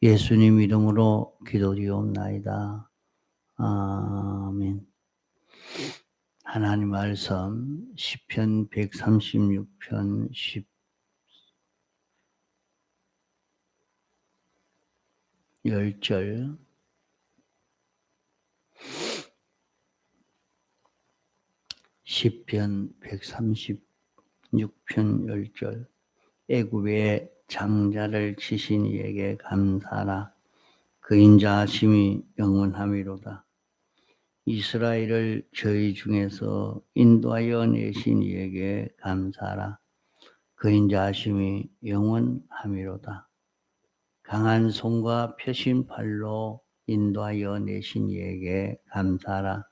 예수님 이름으로 기도드리옵나이다. 아멘. 하나님 말씀 시편 136편 10절 시편 136편 10절 애굽의 장자를 치신 이에게 감사하라. 그 인자하심이 영원하미로다. 이스라엘을 저희 중에서 인도하여 내신 이에게 감사하라. 그 인자하심이 영원하미로다. 강한 손과 펴신 팔로 인도하여 내신 이에게 감사하라.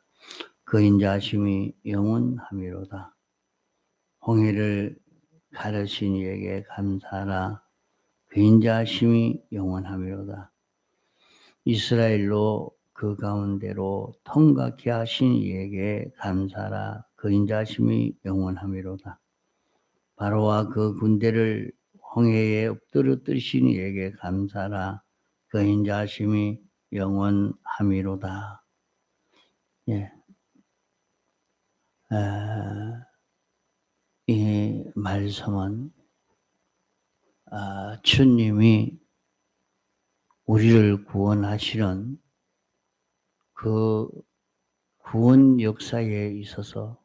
그 인자하심이 영원하미로다. 홍해를 가르신 이에게 감사하라. 그 인자하심이 영원하미로다. 이스라엘로 그 가운데로 통과케 하신 이에게 감사하라. 그 인자하심이 영원하미로다. 바로와 그 군대를 홍해에 엎드러뜨리신 이에게 감사하라. 그 인자하심이 영원하미로다. 예. 이 말씀은 주님이 우리를 구원하시는 그 구원 역사에 있어서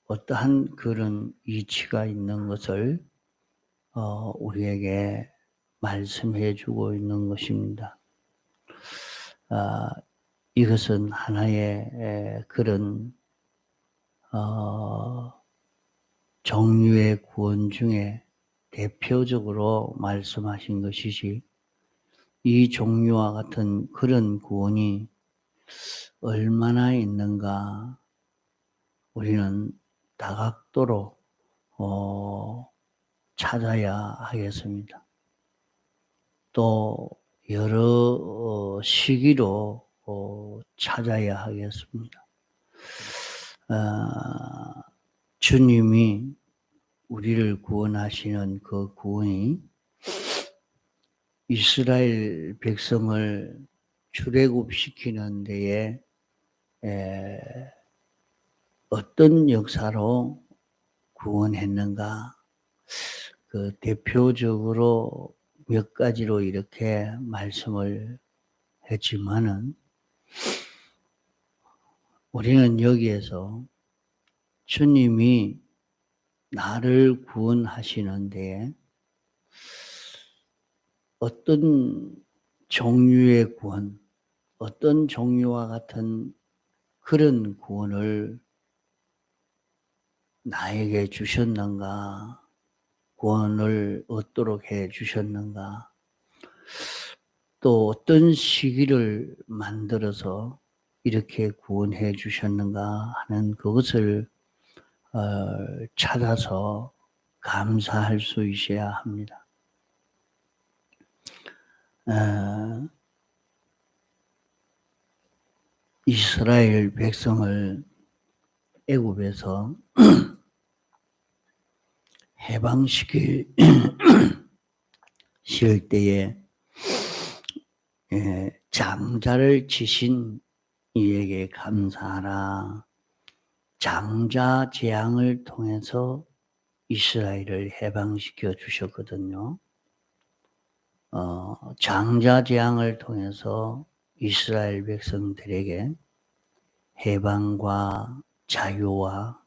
어떠한 그런 이치가 있는 것을 우리에게 말씀해 주고 있는 것입니다. 이것은 하나의 그런 종류의 구원 중에 대표적으로 말씀하신 것이지, 이 종류와 같은 그런 구원이 얼마나 있는가 우리는 다각도로 찾아야 하겠습니다. 또 여러 시기로 찾아야 하겠습니다. 주님이 우리를 구원하시는 그 구원이 이스라엘 백성을 출애굽시키는 데에 어떤 역사로 구원했는가, 그 대표적으로 몇 가지로 이렇게 말씀을 했지만은, 우리는 여기에서 주님이 나를 구원하시는데 어떤 종류의 구원, 어떤 종류와 같은 그런 구원을 나에게 주셨는가, 구원을 얻도록 해 주셨는가, 또 어떤 시기를 만들어서 이렇게 구원해 주셨는가 하는 그것을 찾아서 감사할 수 있어야 합니다. 이스라엘 백성을 애굽에서 해방시킬 때에 장자를 치신 이에게 감사하라. 장자 재앙을 통해서 이스라엘을 해방시켜 주셨거든요. 장자 재앙을 통해서 이스라엘 백성들에게 해방과 자유와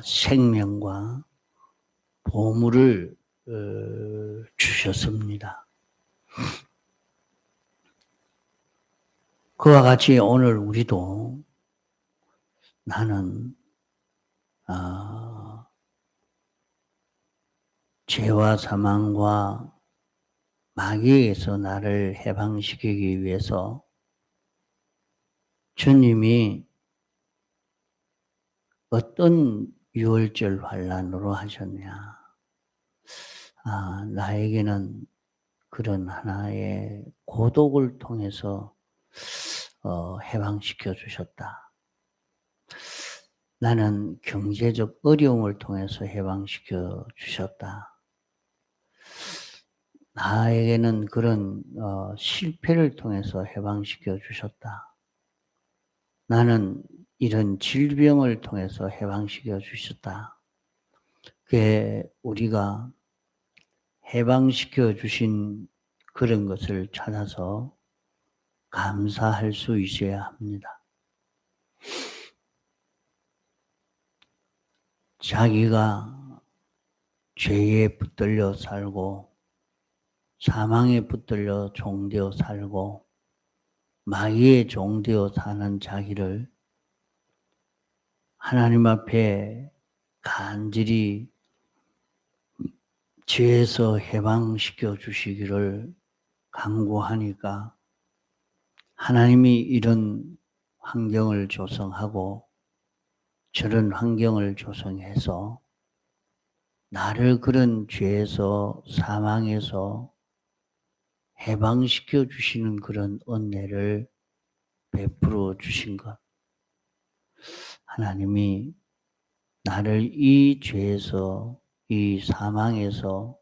생명과 보물을 주셨습니다. 그와 같이 오늘 우리도 나는 죄와 사망과 마귀에서 나를 해방시키기 위해서 주님이 어떤 유월절 환난으로 하셨냐. 나에게는 그런 하나의 고독을 통해서 해방시켜 주셨다. 나는 경제적 어려움을 통해서 해방시켜 주셨다. 나에게는 그런 실패를 통해서 해방시켜 주셨다. 나는 이런 질병을 통해서 해방시켜 주셨다. 그게 우리가 해방시켜 주신 그런 것을 찾아서 감사할 수 있어야 합니다. 자기가 죄에 붙들려 살고 사망에 붙들려 종되어 살고 마귀의 종되어 사는 자기를 하나님 앞에 간절히 죄에서 해방시켜 주시기를 간구하니까 하나님이 이런 환경을 조성하고 저런 환경을 조성해서 나를 그런 죄에서 사망에서 해방시켜 주시는 그런 은혜를 베풀어 주신 것. 하나님이 나를 이 죄에서, 이 사망에서,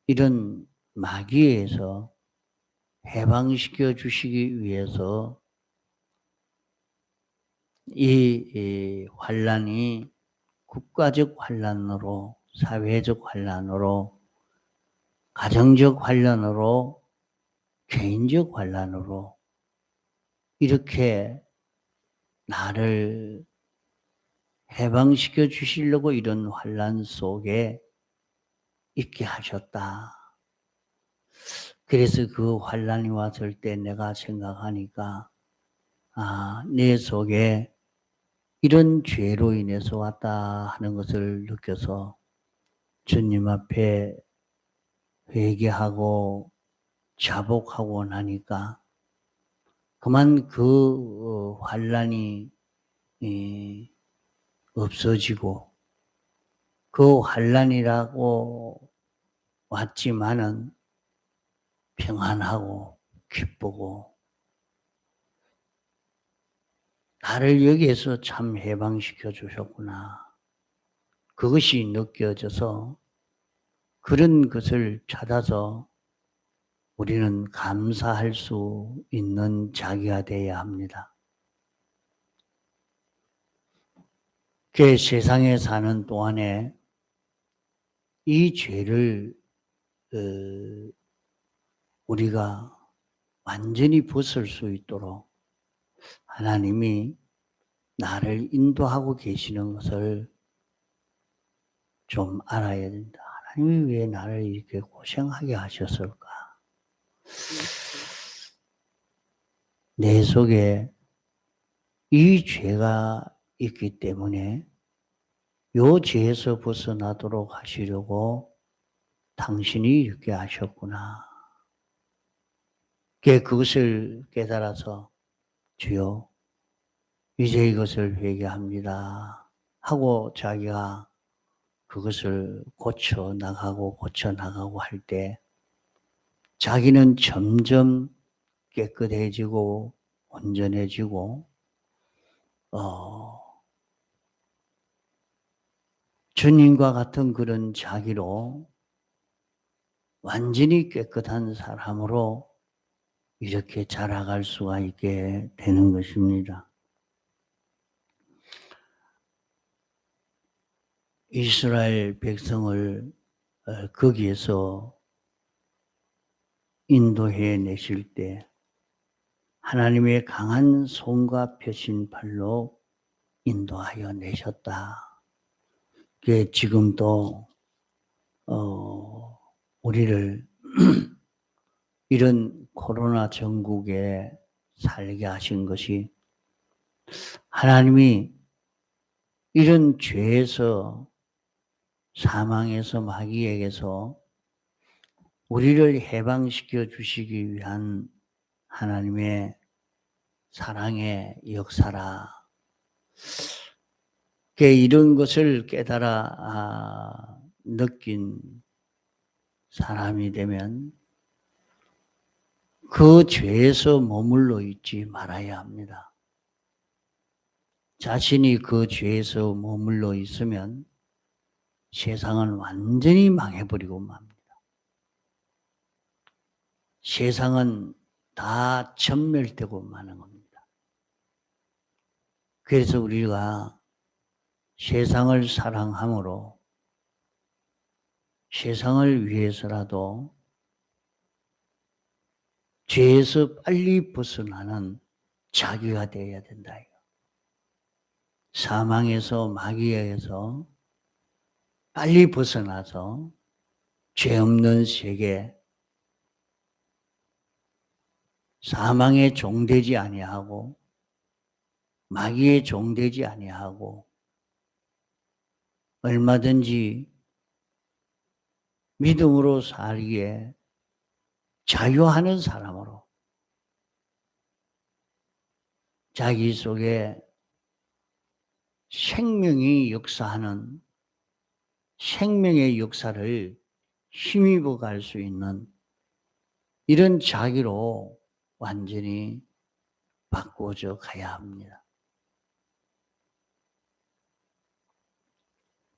이런 마귀에서 해방시켜 주시기 위해서 이 환난이 국가적 환난으로, 사회적 환난으로, 가정적 환난으로, 개인적 환난으로 이렇게 나를 해방시켜 주시려고 이런 환난 속에 있게 하셨다. 그래서 그 환난이 왔을 때 내가 생각하니까 내 속에 이런 죄로 인해서 왔다 하는 것을 느껴서 주님 앞에 회개하고 자복하고 나니까 그만 그 환난이 없어지고 그 환난이라고 왔지만은 평안하고 기쁘고 나를 여기에서 참 해방시켜 주셨구나. 그것이 느껴져서 그런 것을 찾아서 우리는 감사할 수 있는 자기가 되어야 합니다. 그 세상에 사는 동안에 이 죄를 우리가 완전히 벗을 수 있도록 하나님이 나를 인도하고 계시는 것을 좀 알아야 된다. 하나님이 왜 나를 이렇게 고생하게 하셨을까? 내 속에 이 죄가 있기 때문에 이 죄에서 벗어나도록 하시려고 당신이 이렇게 하셨구나. 그것을 깨달아서 주여 이제 이것을 회개합니다 하고 자기가 그것을 고쳐 나가고 할 때 자기는 점점 깨끗해지고 온전해지고 주님과 같은 그런 자기로 완전히 깨끗한 사람으로 이렇게 자라갈 수가 있게 되는 것입니다. 이스라엘 백성을 거기에서 인도해 내실 때 하나님의 강한 손과 펴신 팔로 인도하여 내셨다. 지금도 우리를 이런 코로나 전국에 살게 하신 것이 하나님이 이런 죄에서 사망에서 마귀에게서 우리를 해방시켜 주시기 위한 하나님의 사랑의 역사라. 이런 것을 깨달아 느낀 사람이 되면 그 죄에서 머물러 있지 말아야 합니다. 자신이 그 죄에서 머물러 있으면 세상은 완전히 망해버리고 맙니다. 세상은 다 전멸되고 마는 겁니다. 그래서 우리가 세상을 사랑함으로 세상을 위해서라도 죄에서 빨리 벗어나는 자기가 되어야 된다. 사망에서 마귀에게서 빨리 벗어나서 죄 없는 세계, 사망의 종되지 아니하고 마귀의 종되지 아니하고 얼마든지 믿음으로 살기에 자유하는 사람으로 자기 속에 생명이 역사하는 생명의 역사를 힘입어 갈 수 있는 이런 자기로 완전히 바꾸어져 가야 합니다.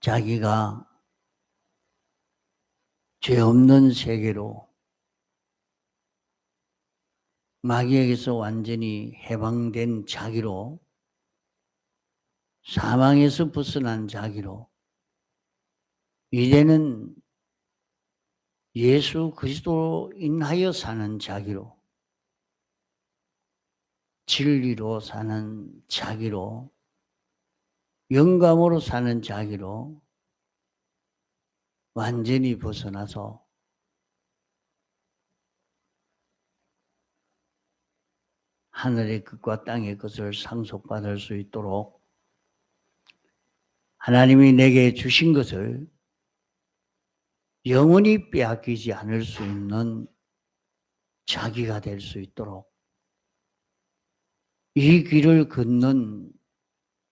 자기가 죄 없는 세계로 마귀에게서 완전히 해방된 자기로 사망에서 벗어난 자기로 이제는 예수 그리스도로 인하여 사는 자기로 진리로 사는 자기로 영감으로 사는 자기로 완전히 벗어나서 하늘의 것과 땅의 것을 상속받을 수 있도록 하나님이 내게 주신 것을 영원히 빼앗기지 않을 수 있는 자기가 될 수 있도록 이 길을 걷는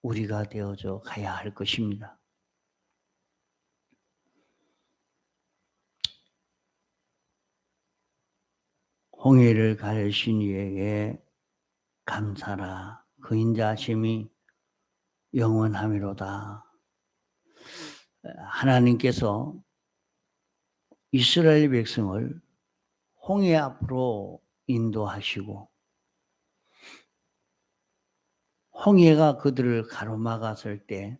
우리가 되어져 가야 할 것입니다. 홍해를 가르신 이에게 감사라. 그 인자심이 영원하미로다. 하나님께서 이스라엘 백성을 홍해 앞으로 인도하시고 홍해가 그들을 가로막았을 때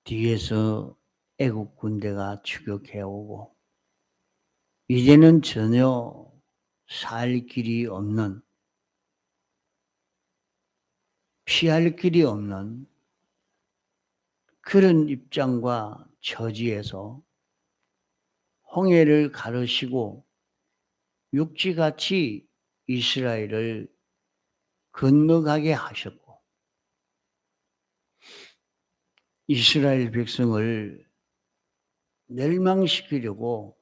뒤에서 애국 군대가 추격해오고 이제는 전혀 살 길이 없는 피할 길이 없는 그런 입장과 처지에서 홍해를 가르시고 육지같이 이스라엘을 건너가게 하셨고 이스라엘 백성을 멸망시키려고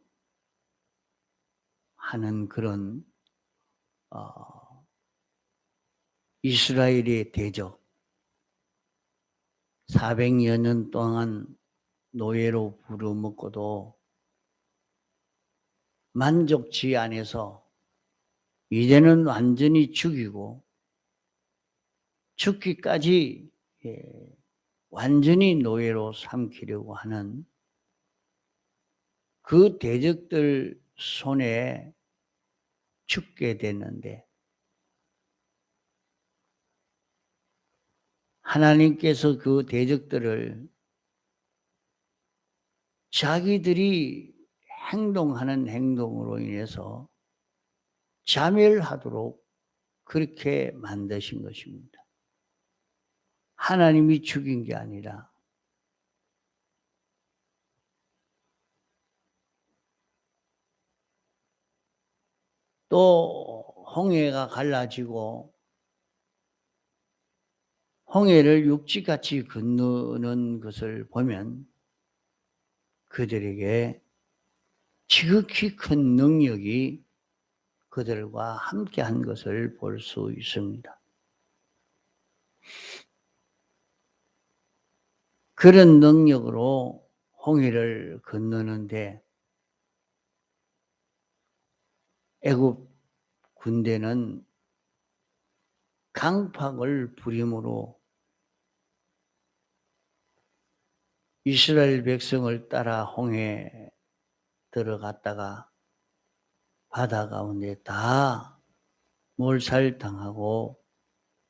하는 그런 이스라엘의 대적 400여 년 동안 노예로 부려먹고도 만족치 않아서 이제는 완전히 죽이고 죽기까지 완전히 노예로 삼키려고 하는 그 대적들 손에 죽게 됐는데 하나님께서 그 대적들을 자기들이 행동하는 행동으로 인해서 자멸하도록 그렇게 만드신 것입니다. 하나님이 죽인 게 아니라 또 홍해가 갈라지고 홍해를 육지같이 건너는 것을 보면 그들에게 지극히 큰 능력이 그들과 함께한 것을 볼 수 있습니다. 그런 능력으로 홍해를 건너는데 애굽 군대는 강팍을 부림으로 이스라엘 백성을 따라 홍해에 들어갔다가 바다 가운데 다 몰살당하고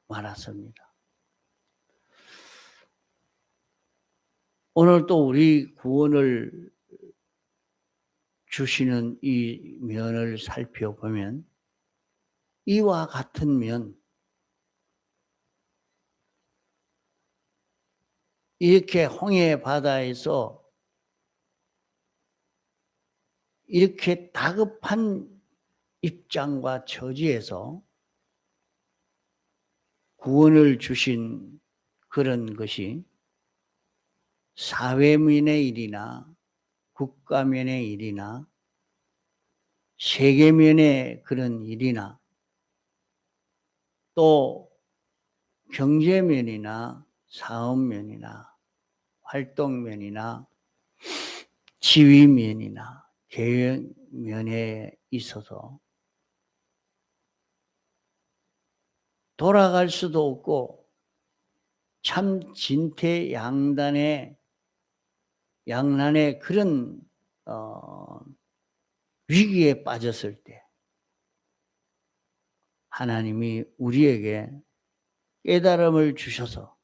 말았습니다. 오늘 또 우리 구원을 주시는 이 면을 살펴보면 이와 같은 면, 이렇게 홍해 바다에서 이렇게 다급한 입장과 처지에서 구원을 주신 그런 것이 사회면의 일이나 국가면의 일이나 세계면의 그런 일이나 또 경제면이나 사업면이나 활동면이나 지휘면이나 계획면에 있어서 돌아갈 수도 없고 참 진퇴양난의 그런 위기에 빠졌을 때 하나님이 우리에게 깨달음을 주셔서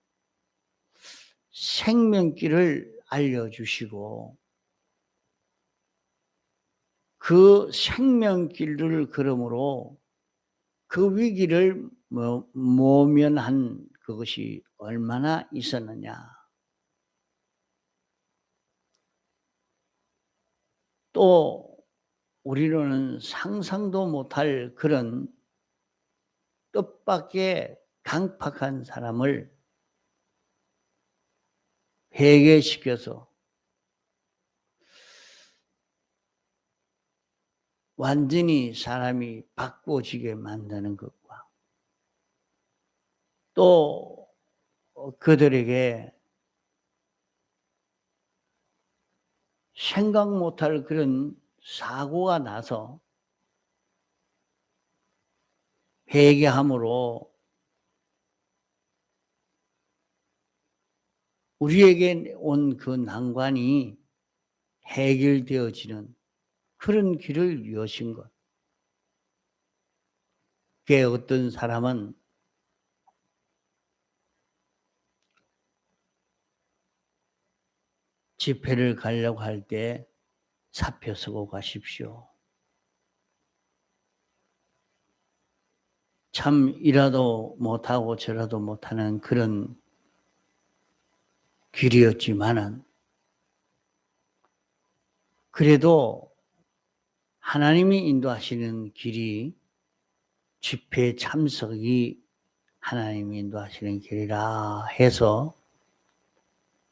생명길을 알려주시고 그 생명길을 걸음으로 그 위기를 모면한 그것이 얼마나 있었느냐. 또 우리로는 상상도 못할 그런 뜻밖의 강팍한 사람을 회개시켜서 완전히 사람이 바꿔지게 만드는 것과 또 그들에게 생각 못할 그런 사고가 나서 회개함으로 우리에게 온 그 난관이 해결되어지는 그런 길을 여신 것. 그게 어떤 사람은 집회를 가려고 할 때 사표 쓰고 가십시오. 참 이라도 못하고 저라도 못하는 그런 길이었지만은 그래도 하나님이 인도하시는 길이 집회 참석이 하나님이 인도하시는 길이라 해서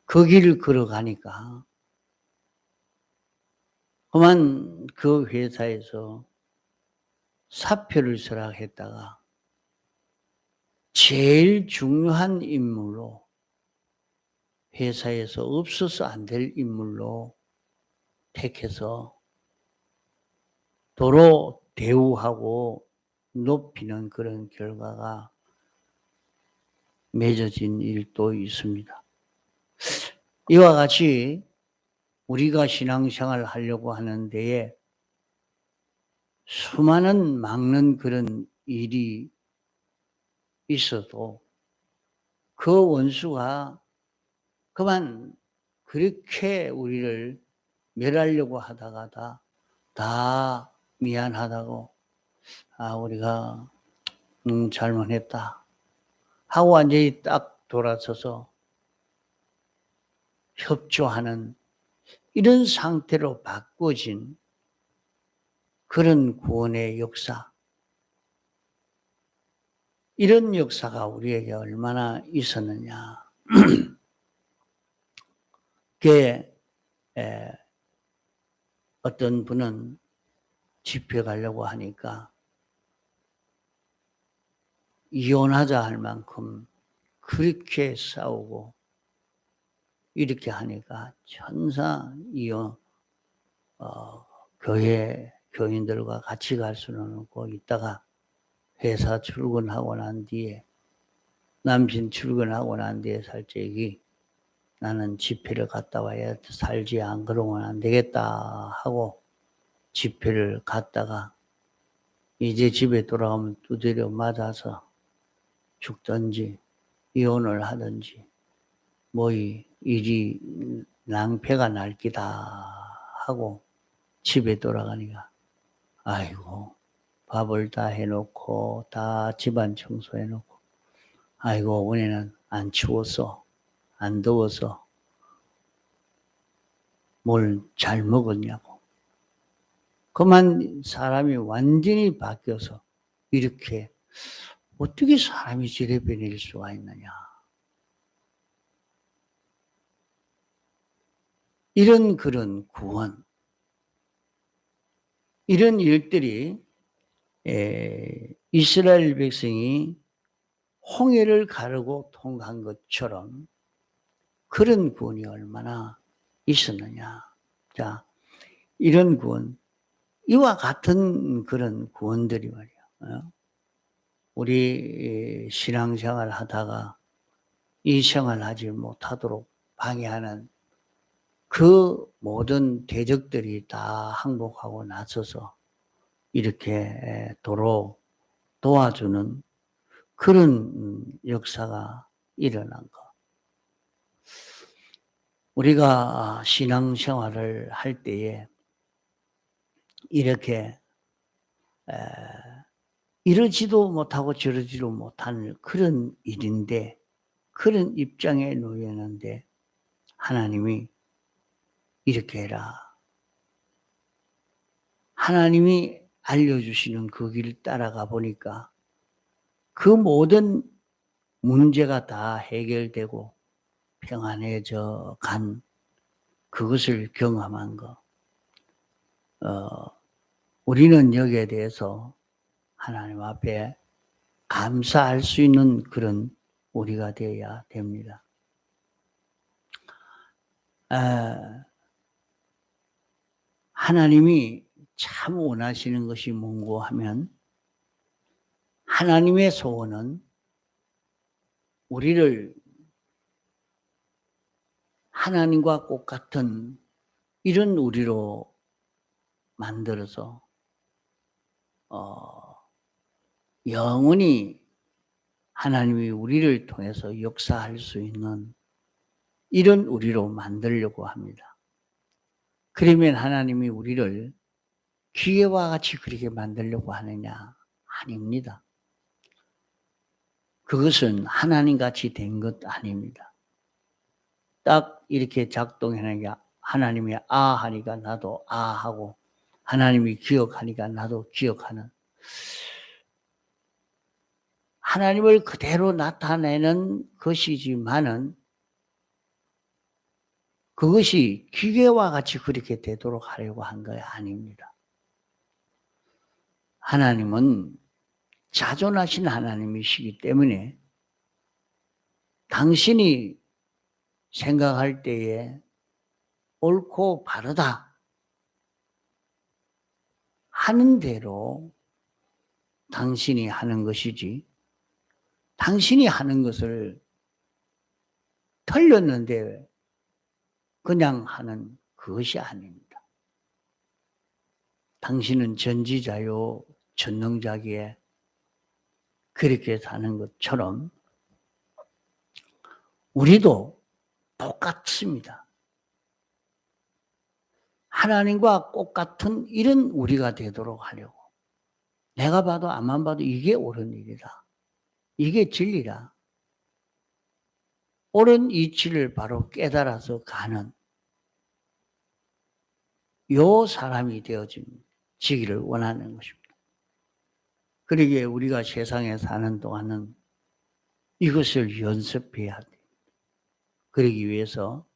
그 길을 걸어가니까 그만 그 회사에서 사표를 쓰라 했다가 제일 중요한 인물로 회사에서 없어서 안 될 인물로 택해서 도로 대우하고 높이는 그런 결과가 맺어진 일도 있습니다. 이와 같이 우리가 신앙생활을 하려고 하는 데에 수많은 막는 그런 일이 있어도 그 원수가 그만 그렇게 우리를 멸하려고 하다가 다 미안하다고 우리가 잘못했다 하고 완전히 딱 돌아서서 협조하는 이런 상태로 바꿔진 그런 구원의 역사, 이런 역사가 우리에게 얼마나 있었느냐. 그게 어떤 분은 집회 가려고 하니까 이혼하자 할 만큼 그렇게 싸우고 이렇게 하니까 천사 이혼 교회 교인들과 같이 갈 수는 없고 있다가 회사 출근하고 난 뒤에 남편 출근하고 난 뒤에 살짝이 나는 집회를 갔다 와야 살지, 안 그러면 안 되겠다 하고 집회를 갔다가 이제 집에 돌아오면 두드려 맞아서 죽든지 이혼을 하든지 뭐 일이 낭패가 날 기다 하고 집에 돌아가니까 아이고 밥을 다 해놓고 다 집안 청소해놓고 아이고 은혜는 안 추웠어, 안 더워서 뭘 잘 먹었냐고. 그만 사람이 완전히 바뀌어서 이렇게 어떻게 사람이 저래 변할 수가 있느냐. 이런 그런 구원, 이런 일들이 이스라엘 백성이 홍해를 가르고 통한 것처럼 그런 구원이 얼마나 있었느냐. 자, 이런 구원, 이와 같은 그런 구원들이 말이야. 우리 신앙생활 하다가 이 생활하지 못하도록 방해하는 그 모든 대적들이 다 항복하고 나서서 이렇게 도로 도와주는 그런 역사가 일어난 것. 우리가 신앙생활을 할 때에 이렇게 이러지도 못하고 저러지도 못하는 그런 일인데 그런 입장에 놓였는데 하나님이 이렇게 해라. 하나님이 알려주시는 그 길 따라가 보니까 그 모든 문제가 다 해결되고 평안해져 간 그것을 경험한 거. 우리는 여기에 대해서 하나님 앞에 감사할 수 있는 그런 우리가 되어야 됩니다. 하나님이 참 원하시는 것이 뭔고 하면 하나님의 소원은 우리를 하나님과 똑같은 이런 우리로 만들어서 영원히 하나님이 우리를 통해서 역사할 수 있는 이런 우리로 만들려고 합니다. 그러면 하나님이 우리를 기계와 같이 그렇게 만들려고 하느냐? 아닙니다. 그것은 하나님같이 된 것 아닙니다. 딱 이렇게 작동해내니까 하나님이 아 하니까 나도 아 하고 하나님이 기억하니까 나도 기억하는 하나님을 그대로 나타내는 것이지만은 그것이 기계와 같이 그렇게 되도록 하려고 한 거 아닙니다. 하나님은 자존하신 하나님이시기 때문에 당신이 생각할 때에 옳고 바르다 하는 대로 당신이 하는 것이지 당신이 하는 것을 틀렸는데 그냥 하는 그것이 아닙니다. 당신은 전지자요 전능자기에 그렇게 사는 것처럼 우리도 똑같습니다. 하나님과 똑같은 이런 우리가 되도록 하려고. 내가 봐도 앞만 봐도 이게 옳은 일이다. 이게 진리다. 옳은 이치를 바로 깨달아서 가는 요 사람이 되어지기를 원하는 것입니다. 그러기에 우리가 세상에 사는 동안은 이것을 연습해야 돼요. 그러기 위해서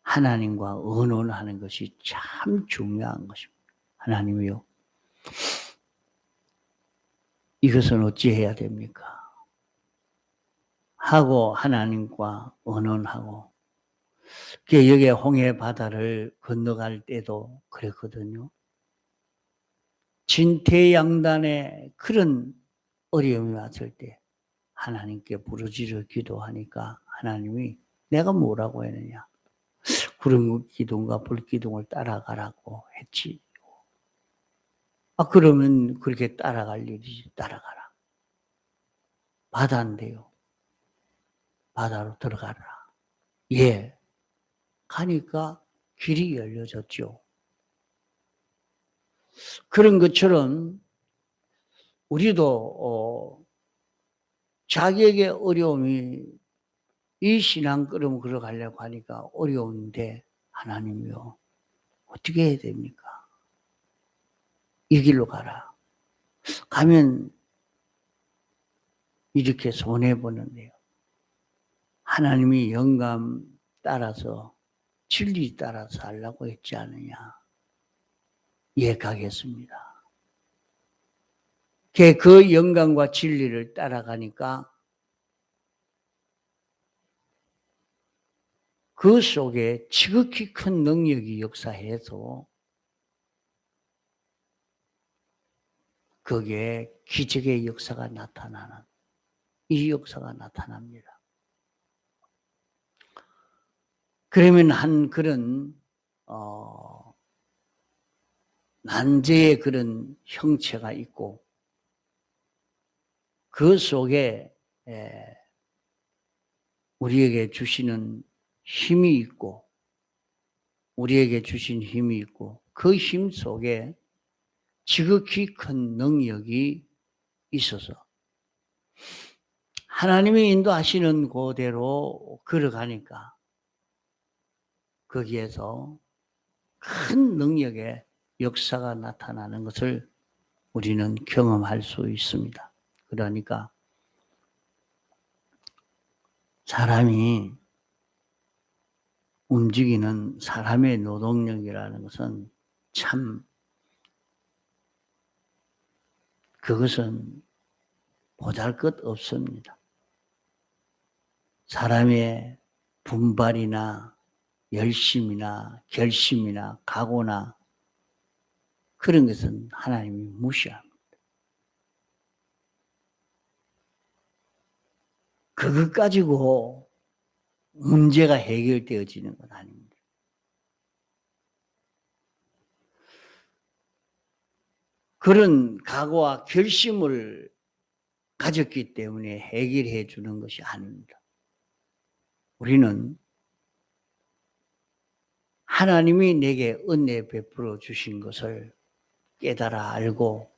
하나님과 의논하는 것이 참 중요한 것입니다. 하나님이요, 이것은 어찌해야 됩니까? 하고 하나님과 의논하고 여기에 홍해 바다를 건너갈 때도 그랬거든요. 진퇴양단의 그런 어려움이 왔을 때 하나님께 부르짖어 기도하니까 하나님이 내가 뭐라고 했느냐. 구름 기둥과 불 기둥을 따라가라고 했지. 그러면 그렇게 따라갈 일이지. 따라가라. 바다인데요. 바다로 들어가라. 예. 가니까 길이 열려졌죠. 그런 것처럼 우리도 자기에게 어려움이 이 신앙걸음 걸어가려고 하니까 어려운데 하나님이요. 어떻게 해야 됩니까? 이 길로 가라. 가면 이렇게 손해보는데요. 하나님이 영감 따라서 진리 따라서 하려고 했지 않느냐. 예, 가겠습니다. 그 영감과 진리를 따라가니까 그 속에 지극히 큰 능력이 역사해서 거기에 기적의 역사가 나타나는 이 역사가 나타납니다. 그러면 한 그런 난제의 그런 형체가 있고 그 속에 우리에게 주시는 힘이 있고 우리에게 주신 힘이 있고 그 힘 속에 지극히 큰 능력이 있어서 하나님이 인도하시는 그대로 걸어가니까 거기에서 큰 능력의 역사가 나타나는 것을 우리는 경험할 수 있습니다. 그러니까 사람이 움직이는 사람의 노동력이라는 것은 참 그것은 보잘것없습니다. 사람의 분발이나 열심이나 결심이나 각오나 그런 것은 하나님이 무시합니다. 그것 가지고 문제가 해결되어지는 건 아닙니다. 그런 각오와 결심을 가졌기 때문에 해결해 주는 것이 아닙니다. 우리는 하나님이 내게 은혜 베풀어 주신 것을 깨달아 알고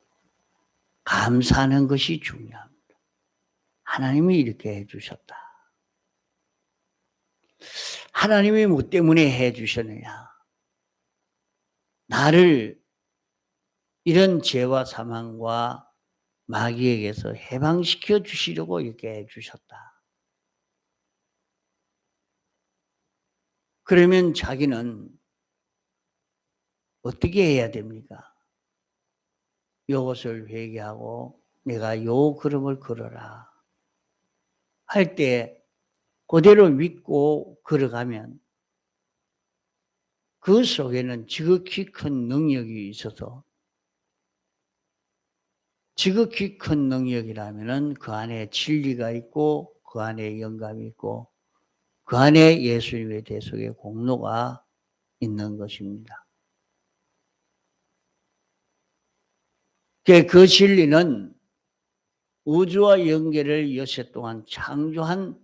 감사하는 것이 중요합니다. 하나님이 이렇게 해주셨다. 하나님이 뭐 때문에 해주셨느냐. 나를 이런 죄와 사망과 마귀에게서 해방시켜 주시려고 이렇게 해주셨다. 그러면 자기는 어떻게 해야 됩니까? 이것을 회개하고 내가 요 걸음을 걸어라 할 때 그대로 믿고 걸어가면 그 속에는 지극히 큰 능력이 있어서 지극히 큰 능력이라면은 그 안에 진리가 있고 그 안에 영감이 있고 그 안에 예수님의 대속의 공로가 있는 것입니다. 그 진리는 우주와 연계를 여세 동안 창조한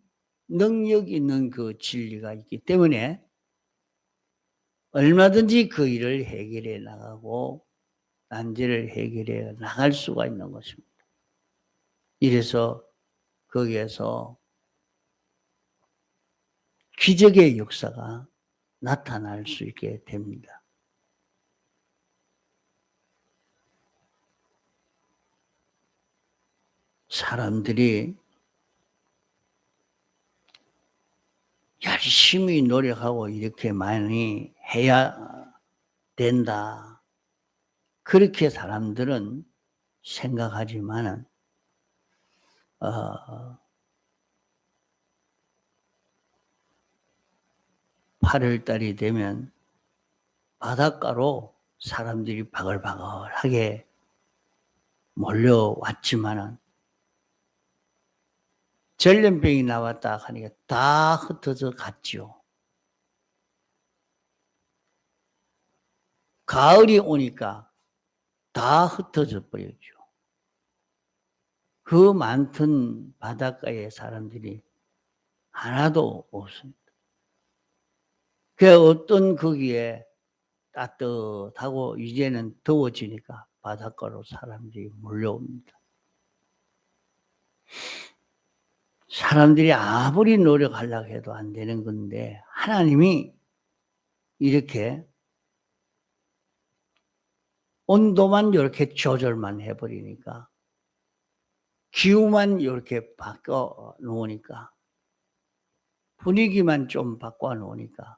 능력 있는 그 진리가 있기 때문에 얼마든지 그 일을 해결해 나가고 난제를 해결해 나갈 수가 있는 것입니다. 이래서 거기에서 기적의 역사가 나타날 수 있게 됩니다. 사람들이 열심히 노력하고 이렇게 많이 해야 된다. 그렇게 사람들은 생각하지만은 8월 달이 되면 바닷가로 사람들이 바글바글하게 몰려왔지만은 전염병이 나왔다 하니까 다 흩어져 갔지요. 가을이 오니까 다 흩어져 버렸죠. 그 많던 바닷가에 사람들이 하나도 없습니다. 그 어떤 거기에 따뜻하고 이제는 더워지니까 바닷가로 사람들이 몰려옵니다. 사람들이 아무리 노력하려고 해도 안 되는 건데 하나님이 이렇게 온도만 이렇게 조절만 해버리니까 기후만 이렇게 바꿔 놓으니까 분위기만 좀 바꿔 놓으니까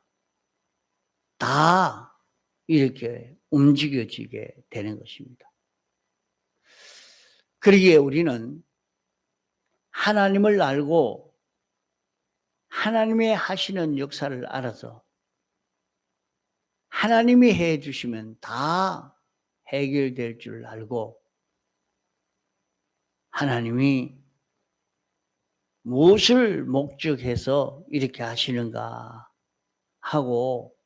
다 이렇게 움직여지게 되는 것입니다. 그러기에 우리는 하나님을 알고 하나님의 하시는 역사를 알아서 하나님이 해 주시면 다 해결될 줄 알고 하나님이 무엇을 목적해서 이렇게 하시는가 하고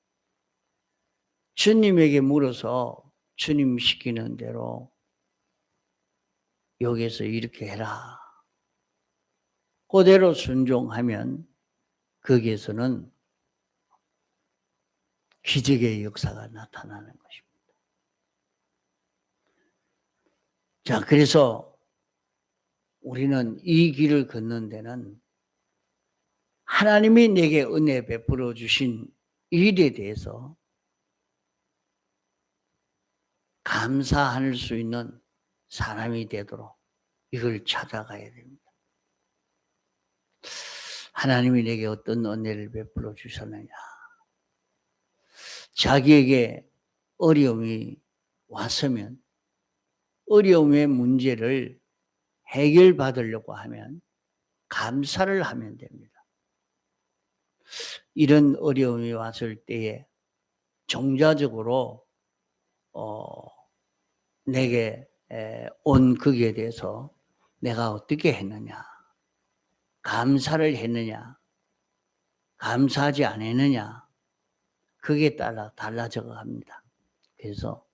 주님에게 물어서 주님 시키는 대로 여기서 이렇게 해라. 그대로 순종하면 거기에서는 기적의 역사가 나타나는 것입니다. 자, 그래서 우리는 이 길을 걷는 데는 하나님이 내게 은혜 베풀어 주신 일에 대해서 감사할 수 있는 사람이 되도록 이걸 찾아가야 됩니다. 하나님이 내게 어떤 은혜를 베풀어 주셨느냐. 자기에게 어려움이 왔으면 어려움의 문제를 해결받으려고 하면 감사를 하면 됩니다. 이런 어려움이 왔을 때에 정자적으로 내게 온 거기에 대해서 내가 어떻게 했느냐, 감사를 했느냐, 감사하지 않았느냐, 그게 따라 달라져 갑니다. 그래서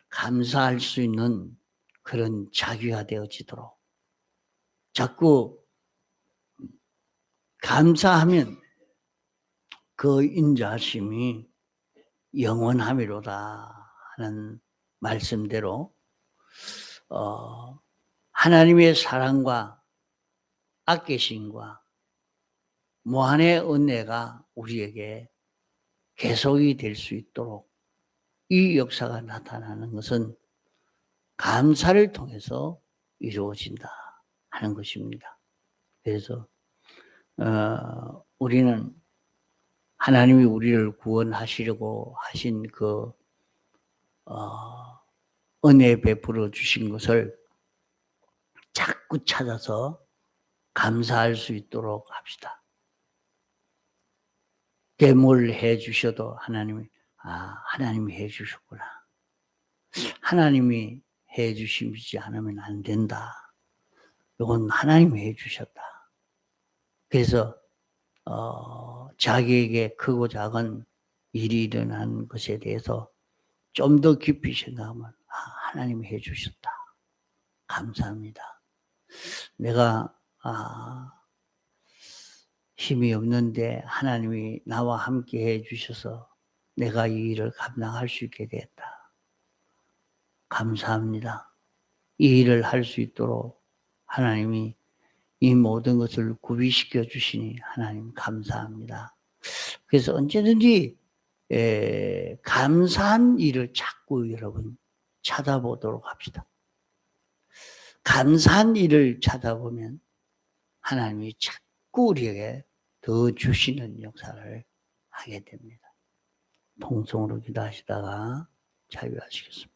감사할 수 있는 그런 자기가 되어지도록 자꾸 감사하면 그 인자심이 영원함이로다 하는 말씀대로 하나님의 사랑과 아끼심과 무한의 은혜가 우리에게 계속이 될 수 있도록 이 역사가 나타나는 것은 감사를 통해서 이루어진다 하는 것입니다. 그래서 우리는 하나님이 우리를 구원하시려고 하신 그 은혜 베풀어 주신 것을 자꾸 찾아서 감사할 수 있도록 합시다. 뭘 해 주셔도 하나님이 하나님이 해 주셨구나. 하나님이 해 주시지 않으면 안 된다. 이건 하나님이 해 주셨다. 그래서 자기에게 크고 작은 일이 일어난 것에 대해서 좀 더 깊이 생각하면 하나님이 해 주셨다. 감사합니다. 내가 힘이 없는데 하나님이 나와 함께 해 주셔서 내가 이 일을 감당할 수 있게 됐다. 감사합니다. 이 일을 할 수 있도록 하나님이 이 모든 것을 구비시켜 주시니 하나님 감사합니다. 그래서 언제든지 감사한 일을 자꾸 여러분 찾아보도록 합시다. 감사한 일을 찾아보면 하나님이 자꾸 우리에게 더 주시는 역사를 하게 됩니다. 통성으로 기도하시다가 자유하시겠습니다.